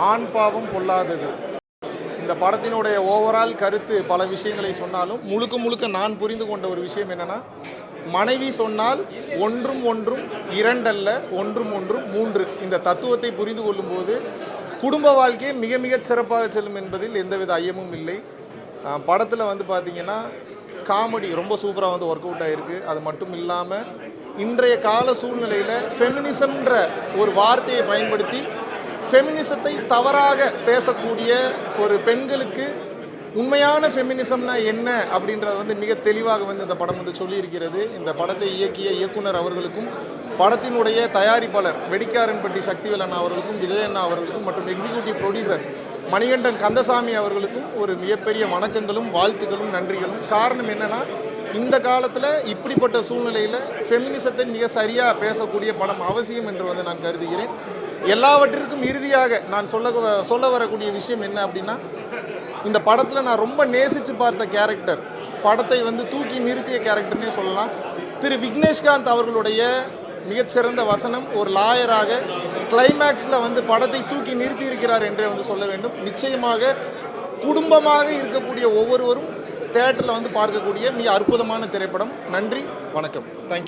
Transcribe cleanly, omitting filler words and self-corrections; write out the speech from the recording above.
ஆண் பாவம் பொல்லாதது. இந்த படத்தினுடைய ஓவரால் கருத்து பல விஷயங்களை சொன்னாலும் முழுக்க நான் புரிந்து கொண்ட ஒரு விஷயம் என்னன்னா, மனைவி சொன்னால் ஒன்றும் ஒன்றும் இரண்டல்ல, ஒன்றும் ஒன்றும் மூன்று. இந்த தத்துவத்தை புரிந்து கொள்ளும்போது குடும்ப வாழ்க்கையை மிக சிறப்பாக செல்லும் என்பதில் எந்தவித ஐயமும் இல்லை. படத்தில் வந்து பார்த்தீங்கன்னா காமெடி ரொம்ப சூப்பராக வந்து ஒர்க் அவுட் ஆகிருக்கு. அது மட்டும் இல்லாமல் இன்றைய கால சூழ்நிலையில் ஃபெமினிசம்ன்ற ஒரு வார்த்தையை பயன்படுத்தி ஃபெமினிசத்தை தவறாக பேசக்கூடிய ஒரு பெண்களுக்கு உண்மையான ஃபெமினிசம்னா என்ன அப்படின்றத வந்து மிக தெளிவாக வந்து இந்த படம் வந்து சொல்லியிருக்கிறது. இந்த படத்தை இயக்கிய இயக்குனர் அவர்களுக்கும் படத்தினுடைய தயாரிப்பாளர் வெடிக்காரன்பட்டி சக்திவேலன் அவர்களுக்கும் விஜய் அண்ணா அவர்களுக்கும் மற்றும் எக்ஸிக்யூட்டிவ் ப்ரொடியூசர் மணிகண்டன் கந்தசாமி அவர்களுக்கும் ஒரு மிகப்பெரிய வணக்கங்களும் வாழ்த்துக்களும் நன்றிகளும். காரணம் என்னன்னா, இந்த காலத்தில் இப்படிப்பட்ட சூழ்நிலையில் ஃபெமினிசத்தை மிக சரியாக பேசக்கூடிய படம் அவசியம் என்று வந்து நான் கருதுகிறேன். எல்லாவற்றிற்கும் இறுதியாக நான் சொல்ல வரக்கூடிய விஷயம் என்ன அப்படின்னா, இந்த படத்தில் நான் ரொம்ப நேசித்து பார்த்த கேரக்டர், படத்தை வந்து தூக்கி நிறுத்திய கேரக்டர்னே சொல்லலாம். திரு விக்னேஷ்காந்த் அவர்களுடைய மிகச்சிறந்த வசனம். ஒரு லாயராக கிளைமேக்ஸில் வந்து படத்தை தூக்கி நிறுத்தி இருக்கிறார் என்றே வந்து சொல்ல வேண்டும். நிச்சயமாக குடும்பமாக இருக்கக்கூடிய ஒவ்வொருவரும் தியேட்டரில் வந்து பார்க்கக்கூடிய மிக அற்புதமான திரைப்படம். நன்றி, வணக்கம், தேங்க்யூ.